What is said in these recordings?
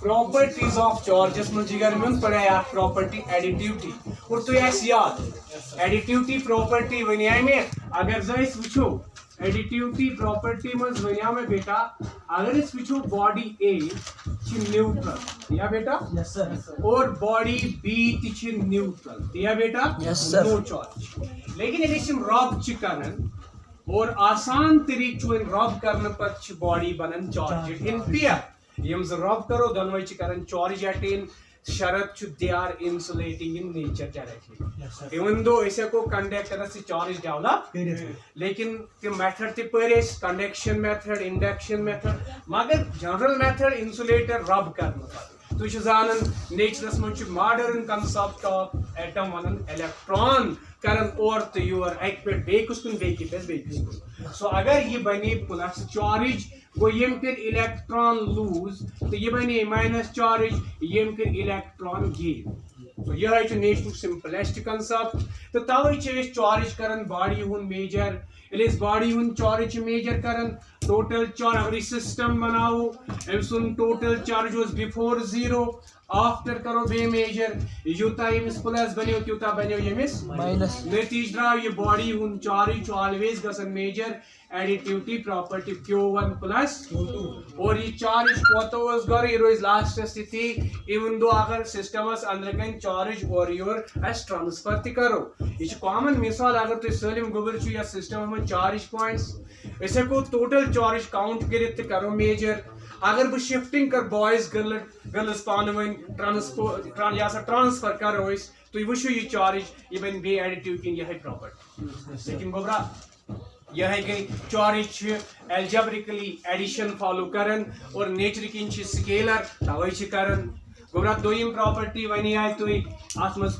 Properties of charges में जिगर में पढ़ा है प्रॉपर्टी एडिटिविटी और तो ऐसी याद एडिटिविटी प्रॉपर्टी वनिया में अगर जैस विचो एडिटिविटी प्रॉपर्टी में वनिया में बेटा अगर इस विचो बॉडी ए न्यूट्रल या बेटा यस सर और बॉडी बी न्यूट्रल या बेटा यस सर नो चार्ज लेकिन यदि हम रॉब करन और आसान तरीके रब करने पर बॉडी बनन charge in pair Yama rub करो दोनों करन चार्ज अटेन शरत they are insulating in nature directly even though ऐसे को कंडक्टर से चार्ज डेवलप लेकिन ते मेथड ते पर कंडक्शन मेथड इंडक्शन मेथड मगर जनरल मेथड इंसुलेटर रब करने तुझ जानन नेचरस मन मॉडर्न कंसेप्ट ऑफ एटम वन इलेक्ट्रॉन करन और तो योर एक पे बेकुस कुन बेकिस सो अगर ये बने प्लस चार्ज गो यम कर इलेक्ट्रॉन लूज तो ये बने माइनस चार्ज यम कर इलेक्ट्रॉन गेन तो यह है नेचर सिंपलेस्ट कंसेप्ट तो तवे चार्ज करन बॉडी हुन मेजर इस बॉडी हुन चार्ज मेजर करन टोटल चार्ज अगर सिस्टम बनाओ एम total charge was before 0 after करो बे मेजर यूता यमिस प्लस बनो त्यूता बनो यमिस माइनस नतीज द्राव ये बॉडी हुन चार्ज ऑलवेज गसन major additivity property Q1 plus Q2 और ये चार्ज कोतोस गर ये रोज लास्ट स्थिति इवन दो अगर सिस्टमस अंदर कन चार्ज और योर एस ट्रांसफर ति करो ये कॉमन मिसाल अगर तो सलिम गोबर छु या सिस्टम में चार्ज पॉइंट्स ऐसे को टोटल चार्ज काउंट करित करो मेजर अगर बह शिफ्टिंग कर बॉयज गर्ल्स पान वन ट्रांसफर करो तो वो ये चार्ज ये बन बे एडिटिव किन यह प्रॉपर्टी लेकिन गोबरा यह गई चार्ज एल्जेब्रिकली एडिशन फॉलो करन और नेचर किन स्केलर तवे करन गोबरा दोयम प्रॉपर्टी वनी आय तो अत मज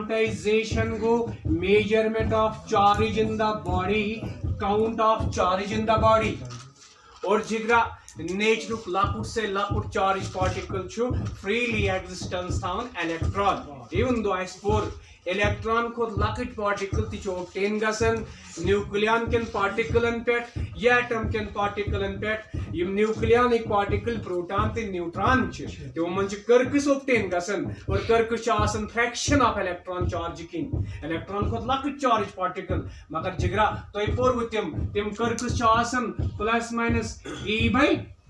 quantization go measurement of charge in the body count of charge in the body और जिगरा नेचर लकुट से लकुट चार्ज पार्टिकल फ्रीली एग्जिस्टेंस थावन electron even though four electron को लकट पार्टिकल ती ऑब्टेन गसन न्यूक्लियन केन पार्टिकलन पे या एटम केन पार्टिकलन पे यम न्यूक्लियन एक पार्टिकल प्रोटॉन ते न्यूट्रॉन तो मन कर्कस ऑब्टेन गसन और कर्कस आसन फ्रैक्शन ऑफ इलेक्ट्रॉन चार्ज किन इलेक्ट्रॉन को लकट चार्ज पार्टिकल मगर जिगरा तो पोर तिम कर्कस आसन प्लस माइनस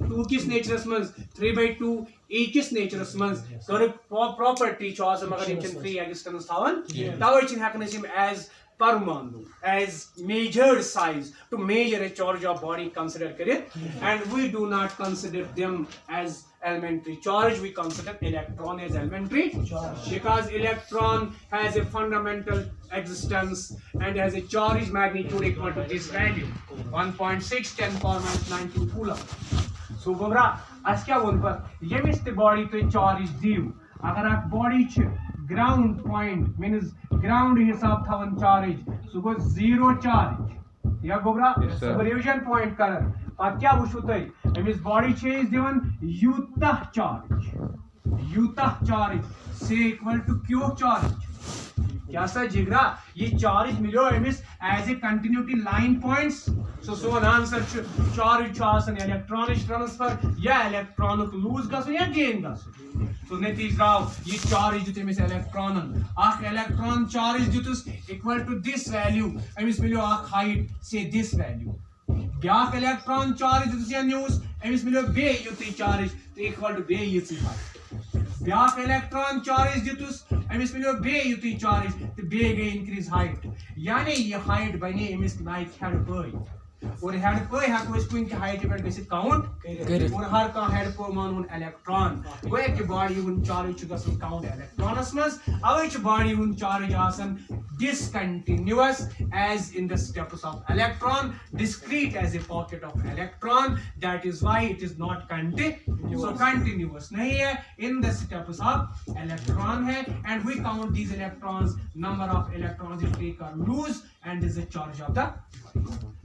e/2 किस नेचरस मज 3/2 e किस नेचरस मज कर्क प्रॉपर्टी मगर यम 3 एग्जिस्टेंस थावन तवे छिन हकन हम एज परमाणु as measured size to measure a charge of body consider करें and we do not consider them as elementary charge, we consider electron as elementary charge because electron has a fundamental existence and has a charge magnitude equal to this value 1.6 10 power minus 92 coulomb so गोबरा आज क्या बोल पर ये मिस्ते body तो charge दियो अगर आप body ground point means ground हिसाब थावन चार्ज सो गो 0 चार्ज या गोबरा रिविजन पॉइंट कर पत क्या वुचु तय एमिस बॉडी चेंज दिवन यूता चार्ज से इक्वल टू क्यू चार्ज क्या सर जिगरा ये चार्ज मिलो एमिस as a continuity line points so सोन आंसर चार्ज आसन इलेक्ट्रॉनिक ट्रांसफर या इलेक्ट्रॉन लूज गसन या गेन गसन सो नतीज राव ये चार्ज दित एमिस इलेक्ट्रॉन आख इलेक्ट्रॉन चार्ज दितुस इक्वल टू दिस वैल्यू एमिस मिलो आख हाइट से दिस वैल्यू ब्याक इलेक्ट्रॉन चार्ज दितुस या न्यूज एमिस मिलो बे युति चार्ज इक्वल टू बे युति हाइट ब्याक इलेक्ट्रॉन चार्ज दितुस एमिस मिलो बे युति चार्ज तो बे गई इंक्रीज हाइट यानी ये हाइट बने एमिस नाइट हेड पय और हेड पय हको इस कुन की हाइट पे गसित काउंट कर और हर का हेड पय मानून इलेक्ट्रॉन गोय के बॉडी हुन चार्ज छु गसन काउंट इलेक्ट्रॉनस मस अवे छु बॉडी हुन चार्ज आसन discontinuous as in the steps of electron, discrete as a pocket of electron, that is why it is not continuous. So continuous nahi hai, in the steps of electron hai, and we count these electrons, number of electrons it take or lose, and is the charge of the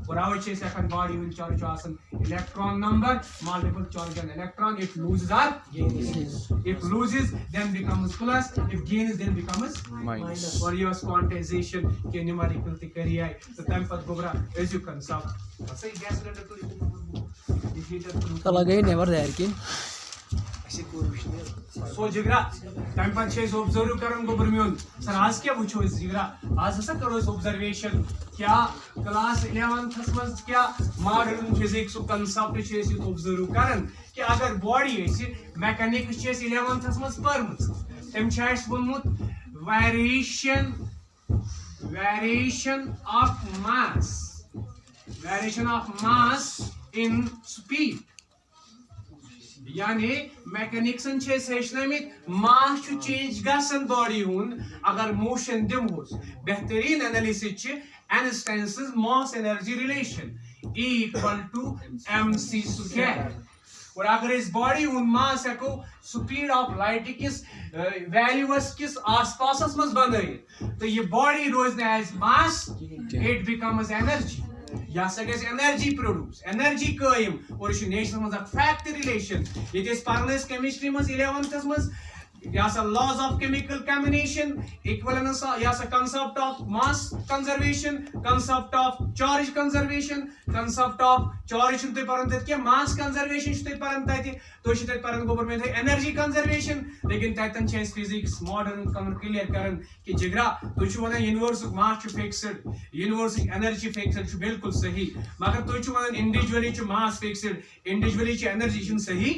और away छे second body will charge आसन electron number multiple charge on electron it loses or gains if loses then becomes plus if gains then becomes minus और ये quantization के numerical ते करी आई तो तम पत गोबरा as you concept सही गैस सिलेंडर तो तो लगे नेवर देयर किन सो जिगरा तम पत छे ऑब्जर्व करन गोबर मियोन सर आज क्या वुचो इस जिगरा आज हसा करो इस ऑब्जर्वेशन क्या क्लास 11th में क्या मॉडर्न फिजिक्स कंसेप्ट छे इस ऑब्जर्व करन कि अगर बॉडी इस मैकेनिक्स छे 11th में परमस तम छाइस वनमुत variation of mass in speed यानी मैकेनिक्सन छे सेशनमित मास छु चेंज गसन बॉडी हुन अगर मोशन दिम होस बेहतरीन एनालिसिस छ Einstein's mass energy relation E equal to mc square और अगर इस बॉडी हुन मास को स्पीड ऑफ लाइट किस वैल्यूस किस आसपास मस बनाई तो ये बॉडी रोज as mass it becomes energy या सगेस एनर्जी प्रोड्यूस एनर्जी कायम और इस नेचर मज फैक्ट रिलेशन ये इस पारनेस केमिस्ट्री मज 11th मज या सा laws of chemical combination equivalence या सा concept of mass conservation concept of charge conservation concept of charge तो परंत के मास कंजर्वेशन तो परंत तो शित परंत गोबर में एनर्जी कंजर्वेशन लेकिन ततन छे फिजिक्स मॉडर्न कम क्लियर करन कि जिगरा तो छु वन यूनिवर्स मास छु फिक्स्ड यूनिवर्स एनर्जी फिक्स्ड छु बिल्कुल सही मगर तो छु वन इंडिविजुअली छु मास फिक्स्ड इंडिविजुअली छु एनर्जी छु सही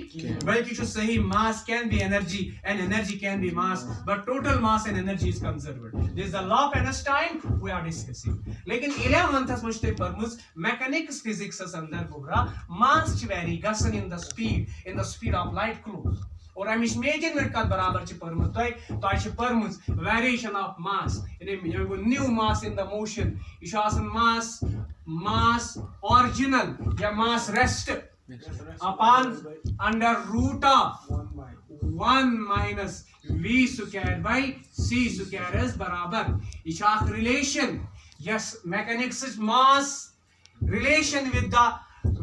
बल्कि छु सही मास can be energy and energy can be mass but total mass and energy is conserved this is the law of Einstein we are discussing लेकिन 11th मुझते परमुस mechanics physics अंदर गोबरा mass vary gasan in the speed of light close और Amish measurement का बराबर छ परमुस तो छ परमुस variation of mass यानी new mass in the motion इश आसन mass original या mass rest upon under root of 1 minus v squared by c squared is बराबर Ishaq relation yes mechanics is mass relation with the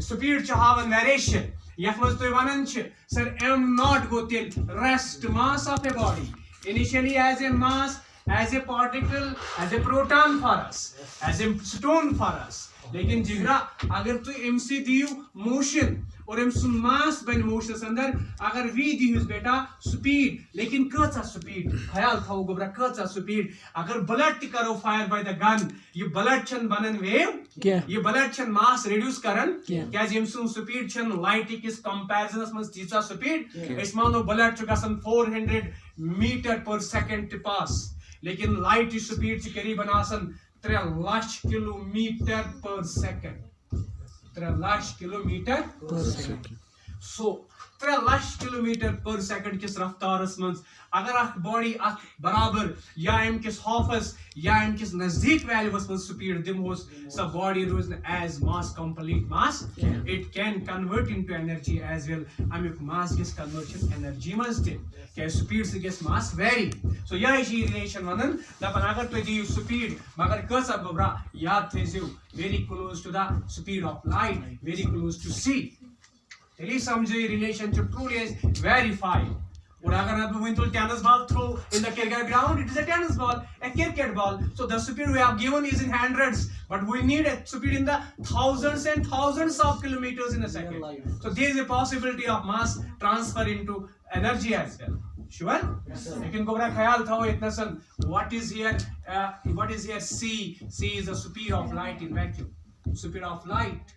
speed chahavan variation यह मज तो वनन छ sir m not go till rest mass of a body initially as a mass as a particle as a proton for us as a stone for us लेकिन जिगरा अगर तु mc दियो motion और एम सुन मास बन मोशन अंदर अगर we दिहुस बेटा स्पीड लेकिन कचा स्पीड ख्याल थाओ गोबरा कचा स्पीड अगर ब्लड ति करो फायर बाय द गन ये ब्लड छन बनन वेव ये ब्लड छन मास रिड्यूस करन क्या एम सुन स्पीड छन लाइट किस कंपैरिजन में तीचा स्पीड इस मानो ब्लड छ गसन 400 मीटर पर सेकंड पास लेकिन लाइट की स्पीड छ करीबन आसन 3 लाख किलोमीटर पर सेकंड 3 लाख किलोमीटर पर सेकंड सो 3 लाख किलोमीटर पर सेकंड किस रफ्तारस मंज अगर अख बॉडी अख बराबर या एम किस हाफस या एम किस नजदीक वैल्यूस मंज स्पीड दिमोस स बॉडी रोज as mass complete mass it can convert into energy as well अमिक मास किस कन्वर्जन एनर्जी मंज ते के स्पीड से किस मास वेरी सो या इस रिलेशन वनन दपन अगर तो दी स्पीड मगर कसा गोबरा याद थेसियो very close to the speed of light very close to C तेली समझो ये रिलेशनशिप ट्रूली इज वेरीफाइड और अगर आप when to tennis ball throw in the cricket ground it is a tennis ball a cricket ball so the speed we have given is in hundreds but we need a speed in the thousands and thousands of kilometers in a second so there is a possibility of mass transfer into energy as well sure लेकिन गोबरा ख्याल था इतना सन what is here c is the speed of light in vacuum speed of light